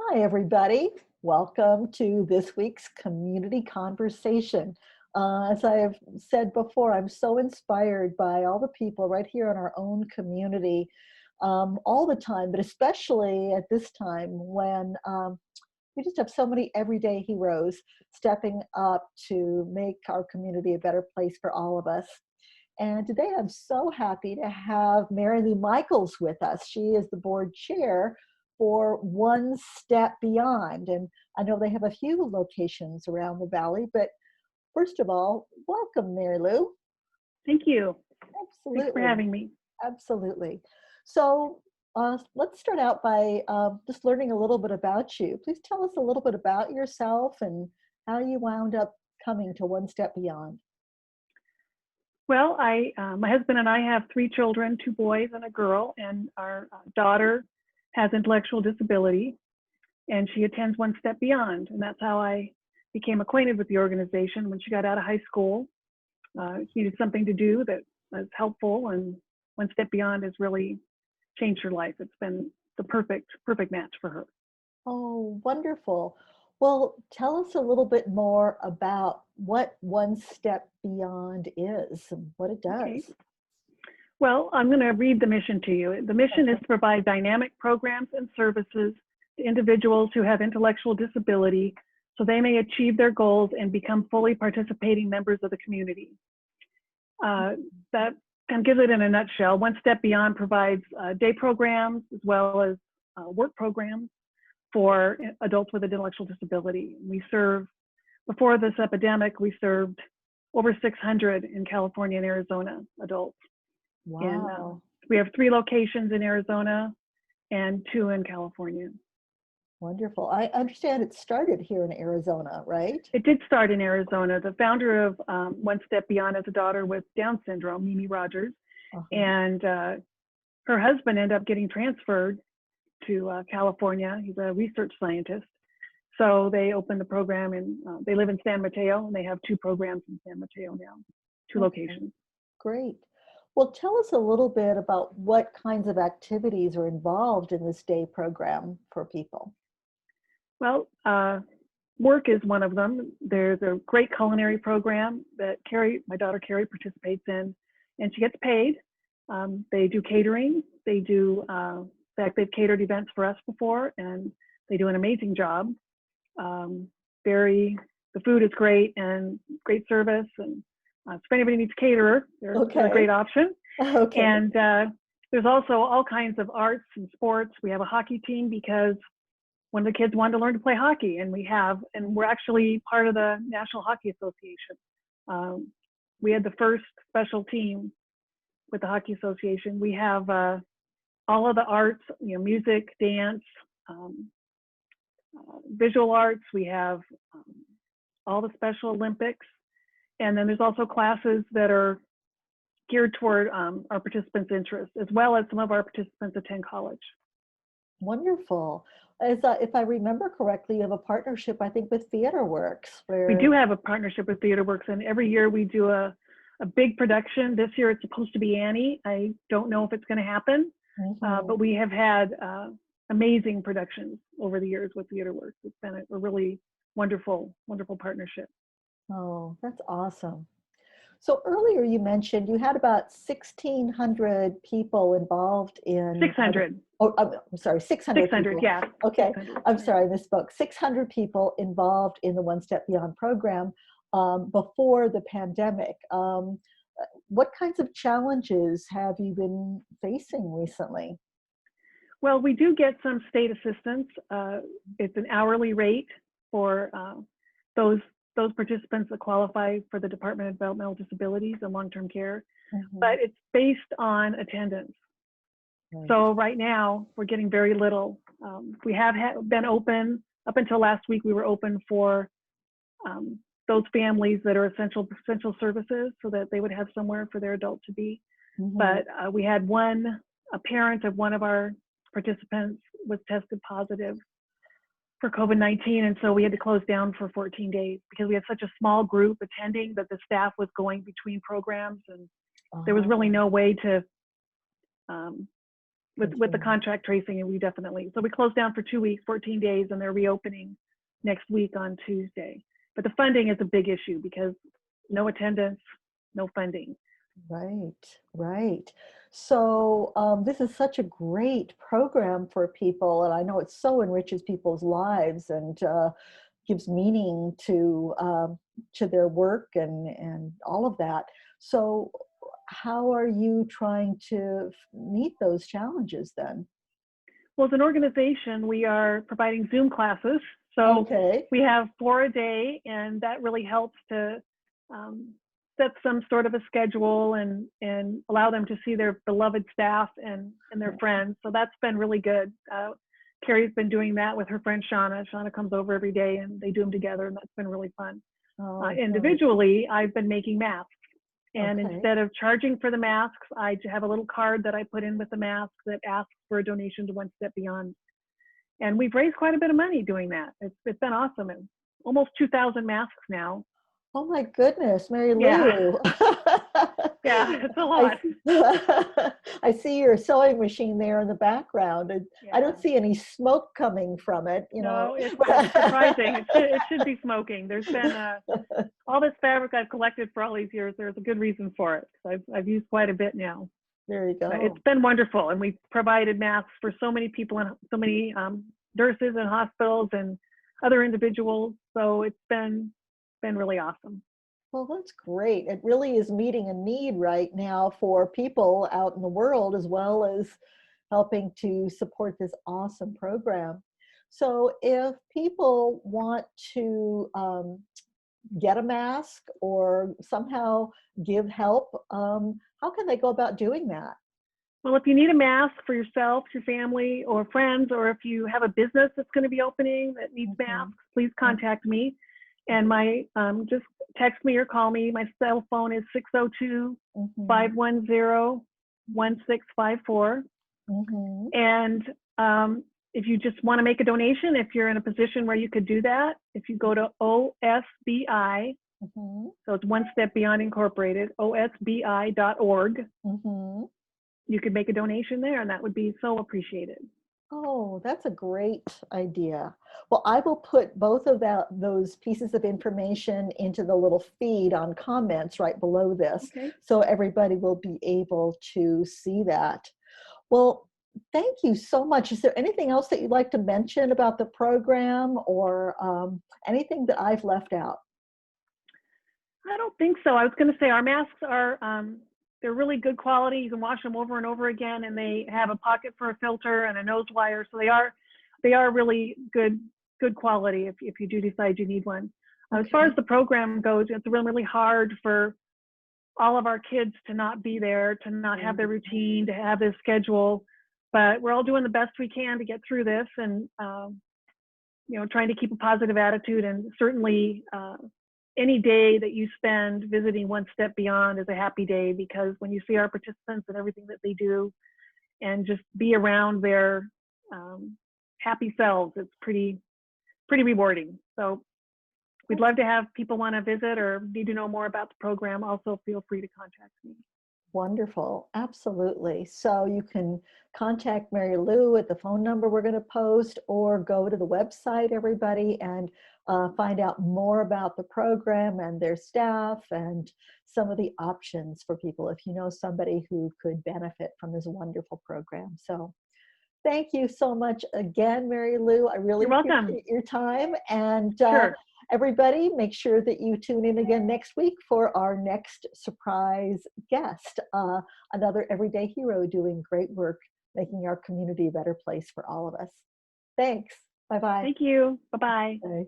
Hi, everybody. Welcome to this week's community conversation. As I have said before, I'm so inspired by all the people right here in our own community all the time, but especially at this time when we just have so many everyday heroes stepping up to make our community a better place for all of us. And today I'm so happy to have Mary Lou Michaels with us. She is the board chair for One Step Beyond. And I know they have a few locations around the valley, but first of all, welcome, Mary Lou. Thank you. Thanks for Absolutely. having me. Absolutely. So let's start out by just learning a little bit about you. Please tell us a little bit about yourself and how you wound up coming to One Step Beyond. Well, my husband and I have three children, two boys and a girl, and our daughter has intellectual disability, and she attends One Step Beyond, and that's how I became acquainted with the organization when she got out of high school. She needed something to do that was helpful, and One Step Beyond has really changed her life. It's been the perfect match for her. Oh, wonderful. Well, tell us a little bit more about what One Step Beyond is and what it Okay. does. Well, I'm going to read the mission to you. The mission is Okay. to provide dynamic programs and services to individuals who have intellectual disability so they may achieve their goals and become fully participating members of the community. That kind of gives it in a nutshell. One Step Beyond provides day programs as well as work programs for adults with an intellectual disability. Before this epidemic, we served over 600 in California and Arizona adults. And Wow. we have 3 locations in Arizona and 2 in California. Wonderful. I understand it started here in Arizona, right? It did start in Arizona. The founder of One Step Beyond has a daughter with Down syndrome, Mimi Rogers, Uh-huh. and her husband ended up getting transferred to California. He's a research scientist. So they opened the program, and they live in San Mateo, and they have 2 programs in San Mateo now, 2 Okay. locations. Great. Well, tell us a little bit about what kinds of activities are involved in this day program for people. Well, work is one of them. There's a great culinary program that my daughter Carrie, participates in, and she gets paid. They do catering. They do, in fact, they've catered events for us before, and they do an amazing job. Um, the food is great and great service. And if anybody needs a caterer, they're a Okay. great option. Okay. And there's also all kinds of arts and sports. We have a hockey team because one of the kids wanted to learn to play hockey, and we're actually part of the National Hockey Association. We had the first special team with the Hockey Association. We have all of the arts, music, dance, visual arts. We have all the Special Olympics, and then there's also classes that are geared toward our participants' interests, as well as some of our participants attend college. Wonderful. If I remember correctly, you have a partnership, I think, with TheaterWorks, We do where have a partnership with TheaterWorks, and every year we do a big production. This year it's supposed to be Annie. I don't know if it's going to happen, but we have had amazing productions over the years with TheaterWorks. It's been a really wonderful partnership. Oh, that's awesome. So earlier you mentioned you had about 1,600 people involved in, 600. I'm sorry, 600 600, people. yeah. Okay, 600. I'm sorry, I misspoke. 600 people involved in the One Step Beyond program before the pandemic. What kinds of challenges have you been facing recently? Well, we do get some state assistance. It's an hourly rate for those participants that qualify for the Department of Developmental Disabilities and long-term care, but it's based on attendance. Right. So right now we're getting very little. We have been open up until last week. We were open for those families that are essential services, so that they would have somewhere for their adult to be. But we had a parent of one of our participants was tested positive for COVID-19, and so we had to close down for 14 days because we had such a small group attending that the staff was going between programs, and there was really no way to with the continue. contract tracing, and so we closed down for 2 weeks, 14 days, and they're reopening next week on Tuesday. But the funding is a big issue because no attendance, no funding. Right, right. So this is such a great program for people, and I know it so enriches people's lives and gives meaning to their work and all of that. So, how are you trying to meet those challenges then? Well, as an organization, we are providing Zoom classes. So Okay. we have 4 a day, and that really helps to um, set some sort of a schedule and allow them to see their beloved staff and their friends. So that's been really good. Carrie's been doing that with her friend Shauna. Shauna comes over every day, and they do them together, and that's been really fun. Oh, good. Individually, I've been making masks. And Okay. instead of charging for the masks, I have a little card that I put in with the mask that asks for a donation to One Step Beyond. And we've raised quite a bit of money doing that. It's been awesome. And almost 2,000 masks now. Oh my goodness, Mary Yeah, Lou. yeah, it's a I, lot. I see your sewing machine there in the background, and I Yeah. don't see any smoke coming from it, you know. No, it's surprising. It should be smoking. There's been all this fabric I've collected for all these years. There's a good reason for it. I've used quite a bit now. There you But go. it's been wonderful, and we've provided masks for so many people and so many nurses and hospitals and other individuals. So it's been really awesome. Well, that's great. It really is meeting a need right now for people out in the world, as well as helping to support this awesome program. So, if people want to get a mask or somehow give help, how can they go about doing that? Well, if you need a mask for yourself, your family, or friends, or if you have a business that's going to be opening that needs Mhm, masks, please contact me. And my just text me or call me. My cell phone is 602 mhm, 510 1654. mhm, And if you just want to make a donation, if you're in a position where you could do that, if you go to OSBI, mhm, so it's One Step Beyond Incorporated, osbi.org, mhm. you could make a donation there, and that would be so appreciated. Oh, that's a great idea. Well, I will put both of those pieces of information into the little feed on comments right below this, Okay. so everybody will be able to see that. Well, thank you so much. Is there anything else that you'd like to mention about the program or anything that I've left out? I don't think so. I was going to say our masks are they're really good quality. You can wash them over and over again, and they have a pocket for a filter and a nose wire, so they are really good quality if you do decide you need one. As far as Okay. the program goes, it's really hard for all of our kids to not be there, to not have their routine, to have their schedule. But we're all doing the best we can to get through this, and trying to keep a positive attitude. And certainly, any day that you spend visiting One Step Beyond is a happy day, because when you see our participants and everything that they do, and just be around their happy selves, it's pretty rewarding. So we'd love to have people want to visit or need to know more about the program. Also, feel free to contact me. Wonderful. Absolutely. So you can contact Mary Lou at the phone number we're going to post, or go to the website, everybody, and find out more about the program and their staff and some of the options for people if you know somebody who could benefit from this wonderful program. So thank you so much again, Mary Lou. I really You're welcome. appreciate your time. And Sure. everybody, make sure that you tune in again next week for our next surprise guest, another everyday hero doing great work, making our community a better place for all of us. Thanks. Bye-bye. Thank you. Bye-bye. Bye.